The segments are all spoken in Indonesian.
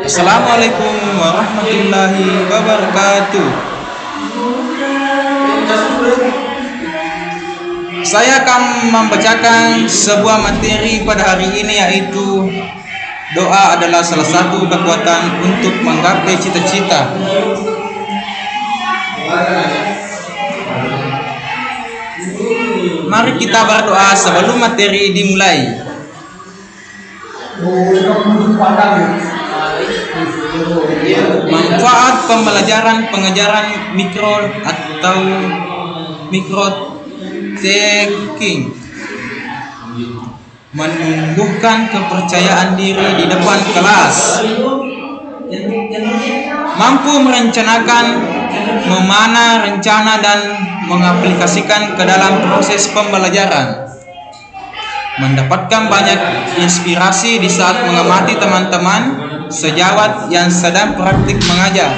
Assalamualaikum warahmatullahi wabarakatuh. Saya akan membacakan sebuah materi pada hari ini, yaitu doa adalah salah satu kekuatan untuk menggapai cita-cita. Mari kita berdoa sebelum materi dimulai. Manfaat pembelajaran pengajaran mikro atau mikro taking: menumbuhkan kepercayaan diri di depan kelas, mampu merencanakan, memanah rencana dan mengaplikasikan ke dalam proses pembelajaran, mendapatkan banyak inspirasi di saat mengamati teman-teman sejawat yang sedang praktik mengajar,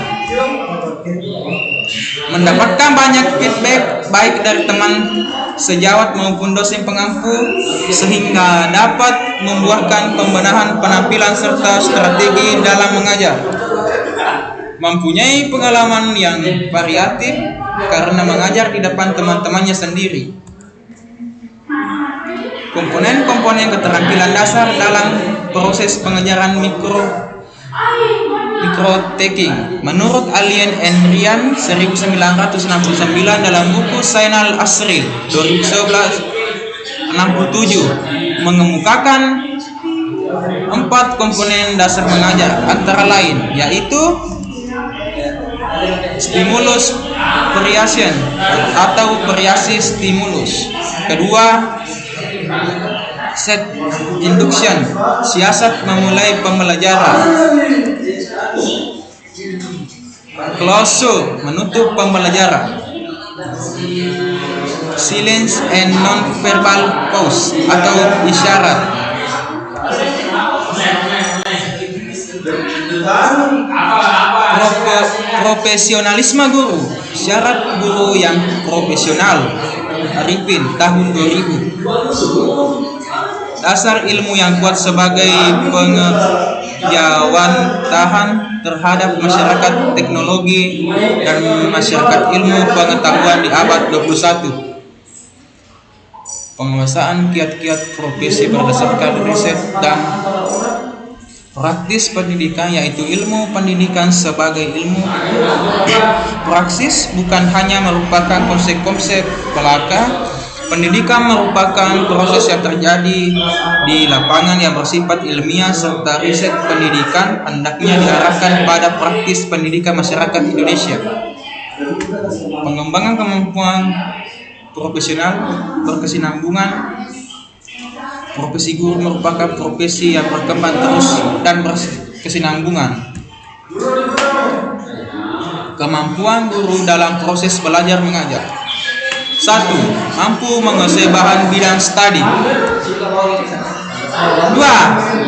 mendapatkan banyak feedback baik dari teman sejawat maupun dosen pengampu sehingga dapat membuahkan pembenahan penampilan serta strategi dalam mengajar, mempunyai pengalaman yang variatif karena mengajar di depan teman-temannya sendiri. Komponen-komponen keterampilan dasar dalam proses pengajaran mikro taking menurut Alien and Ryan 1969 dalam buku Zainal Asril 2011-67 mengemukakan 4 komponen dasar mengajar, antara lain yaitu stimulus variation atau variasi stimulus. Kedua, set induction, siasat memulai pembelajaran. Closure, menutup pembelajaran. Silence and non-verbal pause atau isyarat. Profesionalisme guru, syarat guru yang profesional. Arifin tahun 2000. Dasar ilmu yang kuat sebagai pengejawantahan terhadap masyarakat teknologi dan masyarakat ilmu pengetahuan di abad 21. Penguasaan kiat-kiat profesi berdasarkan riset dan praktis pendidikan, yaitu ilmu pendidikan sebagai ilmu praksis bukan hanya merupakan konsep-konsep belaka. Pendidikan merupakan proses yang terjadi di lapangan yang bersifat ilmiah, serta riset pendidikan hendaknya diarahkan pada praktis pendidikan masyarakat Indonesia. Pengembangan kemampuan profesional berkesinambungan. Profesi guru merupakan profesi yang berkembang terus dan berkesinambungan. Kemampuan guru dalam proses belajar mengajar. 1. Mampu menguasai bahan bidang studi. 2.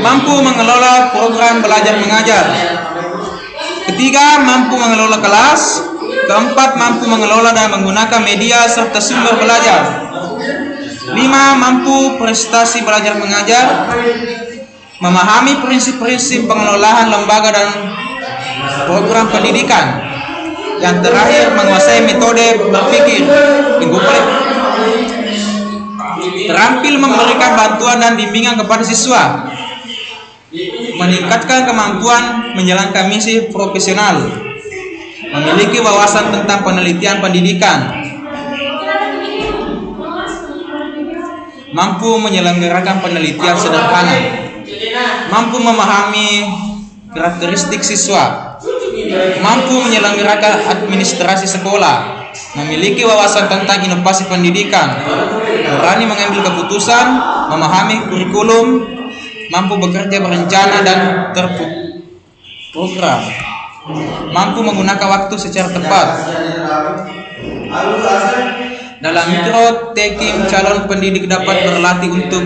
Mampu mengelola program belajar mengajar. 3. Mampu mengelola kelas. 4. Mampu mengelola dan menggunakan media serta sumber belajar. 5. Mampu prestasi belajar mengajar, memahami prinsip-prinsip pengelolaan lembaga dan program pendidikan. Yang terakhir, menguasai metode berpikir, terampil memberikan bantuan dan bimbingan kepada siswa, meningkatkan kemampuan menjalankan misi profesional, memiliki wawasan tentang penelitian pendidikan, mampu menyelenggarakan penelitian sederhana, mampu memahami karakteristik siswa, mampu menyelenggarakan administrasi sekolah, memiliki wawasan tentang inovasi pendidikan, berani mengambil keputusan, memahami kurikulum, mampu bekerja berencana dan terprogram, mampu menggunakan waktu secara tepat. Dalam mikro taking, calon pendidik dapat berlatih untuk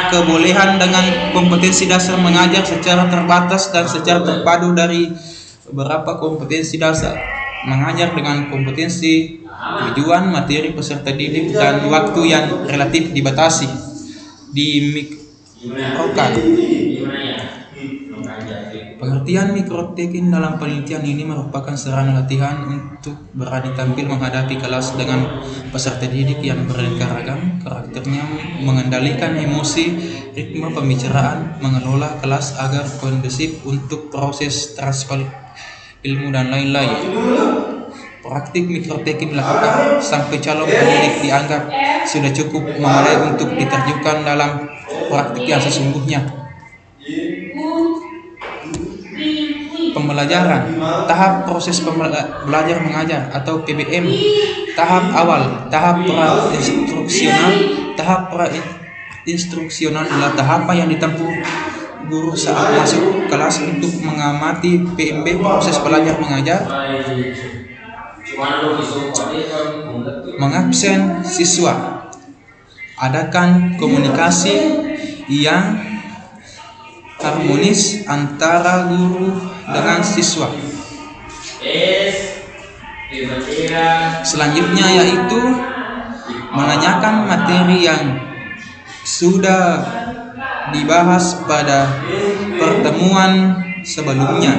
kebolehan dengan kompetensi dasar mengajar secara terbatas dan secara terpadu dari beberapa kompetensi dasar mengajar dengan kompetensi tujuan, materi, peserta didik, dan waktu yang relatif dibatasi. Dimikrokan Pengertian mikrotekin dalam penelitian ini merupakan sarana latihan untuk berani tampil menghadapi kelas dengan peserta didik yang beraneka ragam, karakternya mengendalikan emosi, ritme pembicaraan, mengelola kelas agar kondusif untuk proses transfer ilmu dan lain-lain. Praktik mikrotekin dilakukan sampai calon pendidik dianggap sudah cukup memadai untuk diterjunkan dalam praktik yang sesungguhnya. Pembelajaran, tahap proses belajar mengajar atau PBM, tahap awal, tahap pra-instruksional. Tahap pra-instruksional adalah tahapan yang ditempuh guru saat masuk kelas untuk mengamati PMB, proses belajar mengajar. Mengabsen siswa, adakan komunikasi yang harmonis antara guru dengan siswa. Selanjutnya yaitu menanyakan materi yang sudah dibahas pada pertemuan sebelumnya.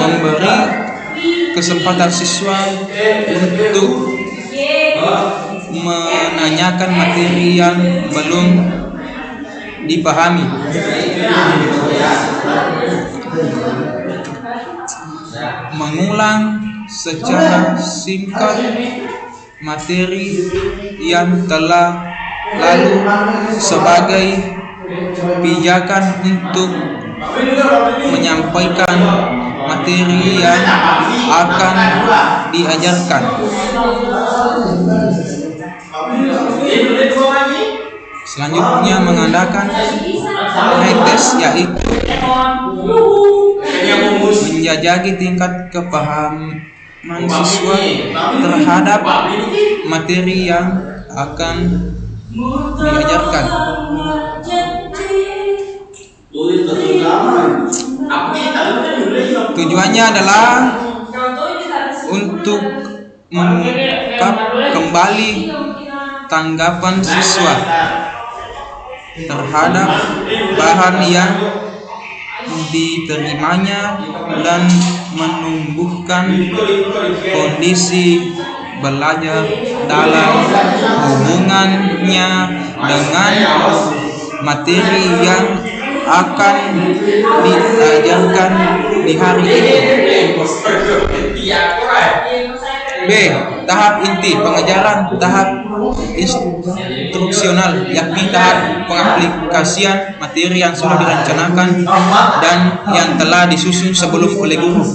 Memberi kesempatan siswa untuk menanyakan materi yang belum dipahami. Mengulang secara singkat materi yang telah lalu sebagai pijakan untuk menyampaikan materi yang akan diajarkan. Selanjutnya mengadakan pretest, yaitu menjajaki tingkat kepahaman siswa terhadap materi yang akan diajarkan. Tujuannya adalah untuk mengungkap kembali tanggapan siswa terhadap bahan yang diterimanya dan menumbuhkan kondisi belajar dalam hubungannya dengan materi yang akan diajarkan di hari itu. B. Tahap inti pengajaran, tahap instruksional, yakni tahap pengaplikasian materi yang sudah direncanakan dan yang telah disusun sebelum oleh guru.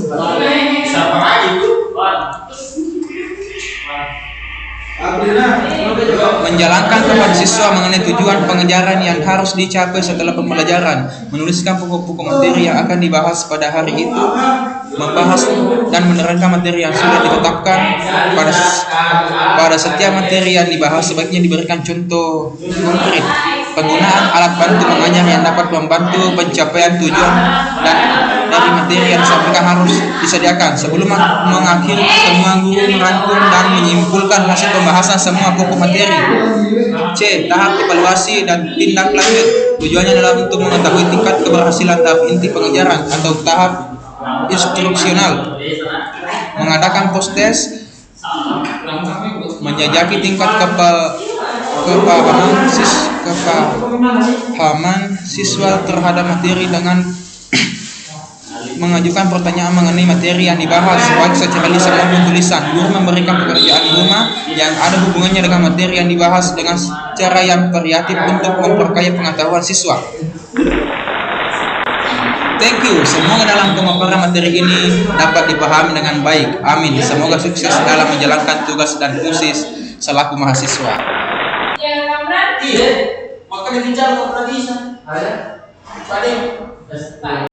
Menjalankan kepada siswa mengenai tujuan pengajaran yang harus dicapai setelah pembelajaran, menuliskan pokok-pokok materi yang akan dibahas pada hari itu, membahas dan menerangkan materi yang sudah ditetapkan. Pada setiap materi yang dibahas sebaiknya diberikan contoh konkret penggunaan alat bantu mengajar yang dapat membantu pencapaian tujuan dan dari materi yang disampaikan harus disediakan. Sebelum mengakhiri, semua guru merangkum dan menyimpulkan hasil pembahasan semua pokok materi. C. Tahap evaluasi dan tindak lanjut. Tujuannya adalah untuk mengetahui tingkat keberhasilan tahap inti pengajaran atau tahap instruksional. Mengadakan post-test, menjajaki tingkat kepahaman siswa terhadap materi dengan mengajukan pertanyaan mengenai materi yang dibahas, baik secara lisan maupun tulisan. Guru memberikan pekerjaan rumah yang ada hubungannya dengan materi yang dibahas dengan cara yang variatif untuk memperkaya pengetahuan siswa. Thank you. Semoga dalam pemaparan materi ini dapat dipahami dengan baik. Amin. Semoga sukses dalam menjalankan tugas dan fungsi selaku mahasiswa. Iya, makanya bicara kok bisa. Ada.